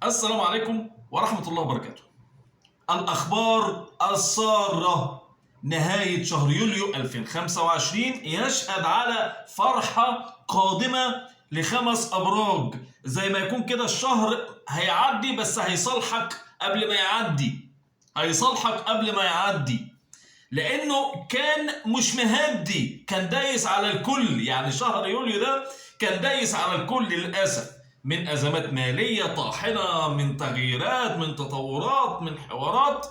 السلام عليكم ورحمة الله وبركاته. الأخبار السارة: نهاية شهر يوليو 2025 يشهد على فرحة قادمة لخمس أبراج. زي ما يكون كده الشهر هيعدي بس هيصالحك قبل ما يعدي، لأنه كان مش مهدي، كان دايس على الكل. يعني شهر يوليو ده كان دايس على الكل للأسف، من أزمات مالية طاحنة، من تغييرات، من تطورات، من حوارات.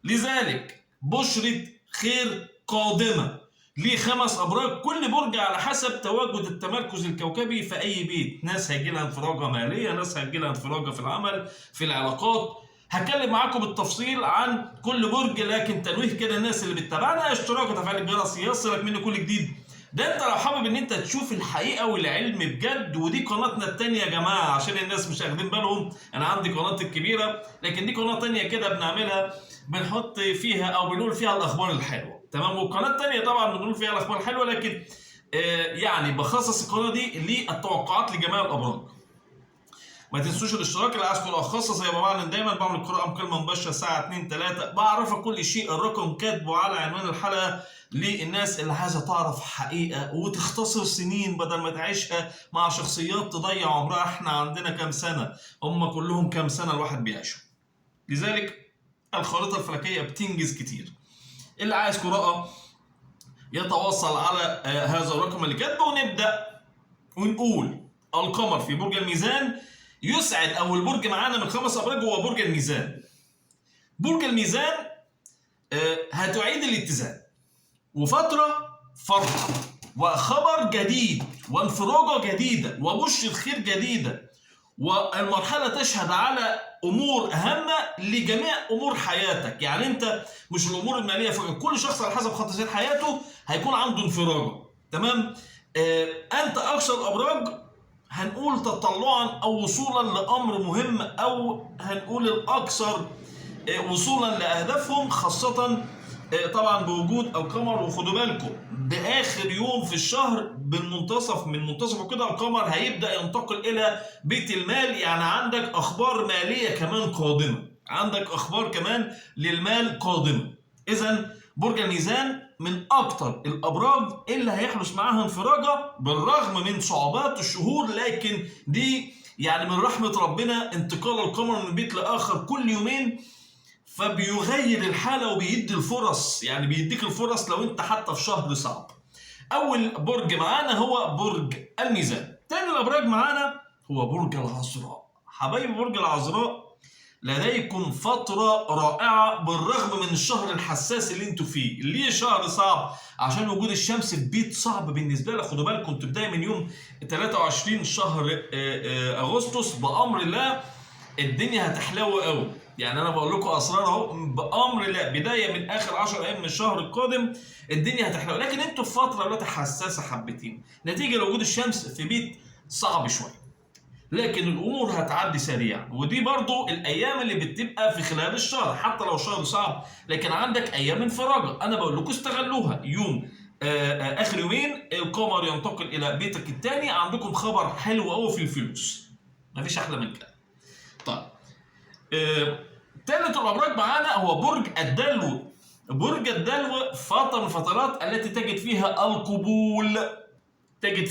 لذلك بشرة خير قادمة لخمس أبراج، كل برج على حسب تواجد التمركز الكوكبي في أي بيت. ناس هيجي لها انفراجة مالية، ناس هيجي لها انفراجة في العمل، في العلاقات. هتكلم معاكم بالتفصيل عن كل برج، لكن تنويه كده الناس اللي بتتابعنا: اشتراك وتفعيل الجرس يصلك مني كل جديد. ده انت لو حابب ان انت تشوف الحقيقه والعلم بجد. ودي قناتنا التانيه يا جماعه، عشان الناس مش واخدين بالهم. انا عندي قناتي الكبيره، لكن دي قناه تانيه كده بنعملها، بنحط فيها او بنقول فيها الاخبار الحلوه، تمام. والقناه التانيه طبعا بنقول فيها الاخبار الحلوه، لكن يعني بخصص القناه دي للتوقعات لجميع الابراج. ما تنسوش الاشتراك. اللي عايز قراءة خاصة زي ما بعمل دايما، بعمل قراءة مكالمة مباشرة الساعة 2 3، بعرفك كل شيء. الرقم كاتبه على عنوان الحلقة للناس اللي عايزة تعرف حقيقة وتختصر سنين بدل ما تعيشها مع شخصيات تضيع عمرها. احنا عندنا كام سنة؟ هم كلهم كام سنة الواحد بيعيشه. لذلك الخريطة الفلكية بتنجز كتير. اللي عايز قراءة يتواصل على هذا الرقم اللي كاتبه، ونبدأ ونقول: القمر في برج الميزان يسعد. اول برج معانا من خمس ابراج هو برج الميزان. برج الميزان هتعيد الاتزان، وفتره فرحه، وخبر جديد، وانفراجه جديده، وبشرة خير جديده. والمرحله تشهد على امور هامه لجميع امور حياتك. يعني انت مش الامور الماليه فقط، كل شخص على حسب خط سير حياته هيكون عنده انفراجه، تمام. انت اكثر الابراج هنقول تطلعا او وصولا لامر مهم، او هنقول الاكثر وصولا لاهدافهم، خاصه طبعا بوجود القمر. وخدوا بالكم باخر يوم في الشهر بالمنتصف، من منتصفه كده القمر هيبدا ينتقل الى بيت المال. يعني عندك اخبار ماليه كمان قادمه، عندك اخبار كمان للمال قادمه. اذا برج الميزان من اكتر الابراج اللي هيحدث معاها انفراجه بالرغم من صعوبات الشهور، لكن دي يعني من رحمه ربنا. انتقال القمر من بيت لاخر كل يومين فبيغير الحاله وبيدي الفرص، يعني بيديك الفرص لو انت حتى في شهر صعب. اول برج معانا هو برج الميزان. تاني الابراج معانا هو برج العذراء. حبايبي برج العذراء، لديكم فترة رائعة بالرغم من الشهر الحساس اللي انتوا فيه. ليه شهر صعب؟ عشان وجود الشمس في بيت صعب بالنسبة لك. خدوا بالكم انتوا بداية من يوم 23 شهر اغسطس بأمر الله الدنيا هتحلو قوي. يعني انا بقول لكم اسرار اهو، بامر الله بدايه من اخر 10 ايام من الشهر القادم الدنيا هتحلو. لكن انتوا في فتره دلوقتي حساسه حبتين نتيجه لوجود الشمس في بيت صعب شويه، لكن الامور هتعدي سريعا. ودي برضو الايام اللي بتبقى في خلال الشهر، حتى لو الشهر صعب لكن عندك ايام انفراجه. انا بقول لكم استغلوها. يوم اخر يومين القمر ينتقل الى بيتك الثاني، عندكم خبر حلو قوي في الفلوس، مفيش احلى من كده. طيب ثالث الابراج معانا هو برج الدلو. برج الدلو فتره من الفترات التي تجد فيها القبول، تجد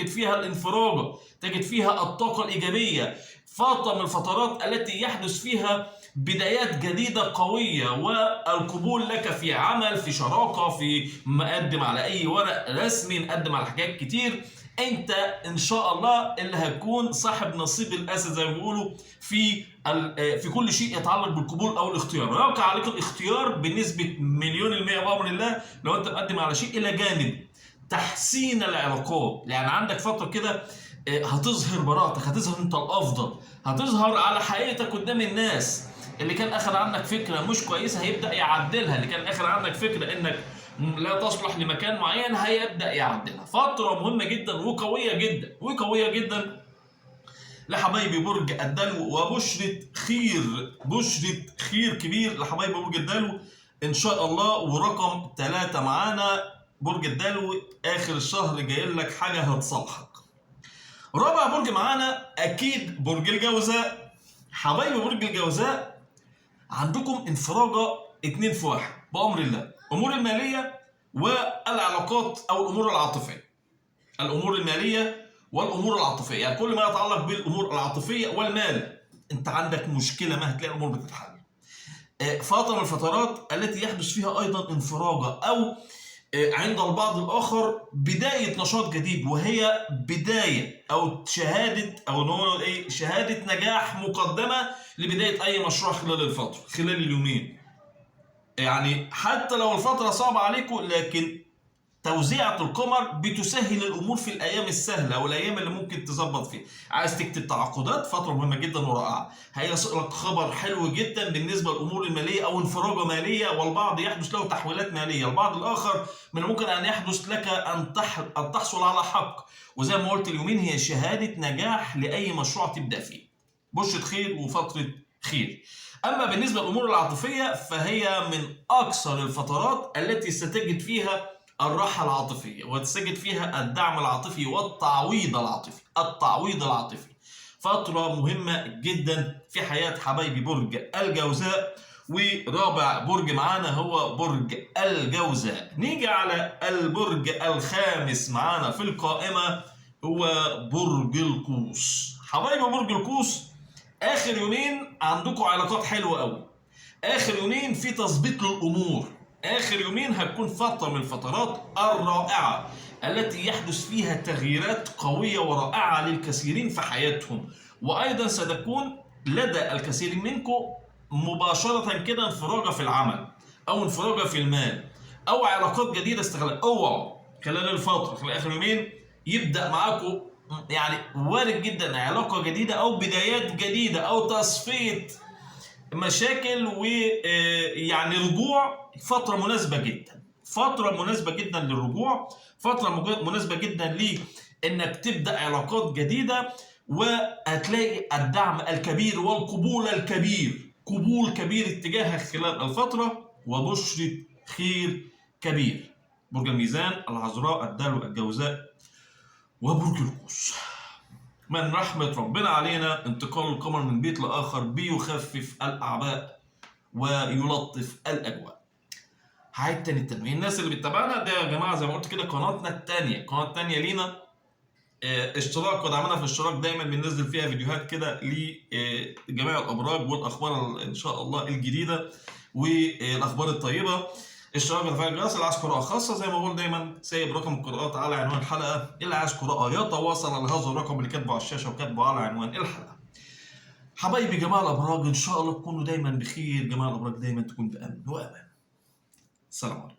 فيها الانفراج، تجد فيها الطاقة الإيجابية. فترة من الفترات التي يحدث فيها بدايات جديدة قوية، والقبول لك في عمل، في شراكة، في مقدم على أي ورق رسمي، مقدم على حاجات كتير. أنت إن شاء الله اللي هتكون صاحب نصيب الأسد زي ما بيقولوا في كل شيء يتعلق بالقبول أو الاختيار. ويقع عليك الاختيار بنسبة 100% بأمر الله لو أنت مقدم على شيء. إلى جانب تحسين العلاقات، يعني عندك فترة كده هتظهر براءتك، هتظهر انت الافضل، هتظهر على حقيقتك قدام الناس. اللي كان اخذ عنك فكرة مش كويسة هيبدأ يعدلها، اللي كان اخذ عنك فكرة انك لا تصلح لمكان معين هيبدأ يعدلها. فترة مهمة جدا وقوية جدا لحبايبي برج الدلو، وبشرة خير كبير لحبايبي برج الدلو ان شاء الله. ورقم 3 معانا برج الدلو، اخر الشهر جاي لك حاجه هتصالحك. رابع برج معانا اكيد برج الجوزاء. حبايبي برج الجوزاء، عندكم انفراجه 2 في 1 بامر الله. امور الماليه والعلاقات او الامور العاطفيه. الامور الماليه والامور العاطفيه، يعني كل ما يتعلق بالامور العاطفيه والمال انت عندك مشكله، ما هتلاقي الامور بتتحل. فتره من الفترات التي يحدث فيها ايضا انفراجه او عند البعض الآخر بداية نشاط جديد، وهي بداية أو شهادة أو نقول إيه، شهادة نجاح مقدمة لبداية أي مشروع خلال الفترة، خلال اليومين. يعني حتى لو الفترة صعبة عليكم، لكن توزيعة القمر بتسهل الأمور في الأيام السهلة أو الأيام اللي ممكن تظبط فيها. عايز تكتب تعاقدات، فترة مهمة جدا ورائعة، هيصل لك خبر حلو جدا بالنسبة للأمور المالية أو انفراجة مالية، والبعض يحدث له تحويلات مالية، البعض الآخر من الممكن أن يحدث لك أن تحصل على حق. وزي ما قلت اليومين هي شهادة نجاح لأي مشروع تبدأ فيه، بشرة خير وفترة خير. أما بالنسبة للأمور العاطفية فهي من أكثر الفترات التي ستجد فيها الراحة العاطفية، وتجد فيها الدعم العاطفي والتعويض العاطفي. التعويض العاطفي فترة مهمة جدا في حياة حبايبي برج الجوزاء. ورابع برج معانا هو برج الجوزاء. نيجي على البرج الخامس معانا في القائمة، هو برج القوس. حبايبي برج القوس، آخر يومين عندكم علاقات حلوة قوي، آخر يومين في تظبيط للأمور، آخر يومين هتكون فترة من الفترات الرائعة التي يحدث فيها تغييرات قوية ورائعة للكثيرين في حياتهم. وأيضا ستكون لدى الكثير منكم مباشرة كده انفراجة في العمل أو انفراجة في المال أو علاقات جديدة استغلال. اوعوا خلال الفترة خلال آخر يومين يبدأ معاكم يعني وارد جدا علاقة جديدة أو بدايات جديدة أو تصفية مشاكل، ويعني رجوع. فترة مناسبة جدا، فترة مناسبة جدا للرجوع، فترة مناسبة جدا لإنك تبدأ علاقات جديدة، وهتلاقي الدعم الكبير والقبول الكبير، قبول كبير اتجاهك خلال الفترة، وبشرة خير كبير. برج الميزان، العذراء، الدلو، الجوزاء، وبرج القوس. من رحمة ربنا علينا انتقال القمر من بيت لآخر بيخفف الأعباء ويلطف الأجواء. هعيد تاني التنويه، الناس اللي بتتابعنا ده يا جماعة زي ما قلت كده قناتنا التانية، القناة التانية لينا اشتراك ودعمنا في الاشتراك، دايما بننزل فيها فيديوهات كده لجميع الأبراج والأخبار إن شاء الله الجديدة والأخبار الطيبة. اشتراك وتفعيل الجرس. اللي عايز قراءة خاصة زي ما بقول دايما سايب رقم القراءات على عنوان الحلقة، اللي عايز قراءة يتواصل على هذا الرقم اللي كاتبه على الشاشة وكاتبه على عنوان الحلقة. حبايبي جماعة الأبراج إن شاء الله تكونوا دايما بخير، جماعة الأبراج دايما تكون بأمن وأمان. السلام عليكم.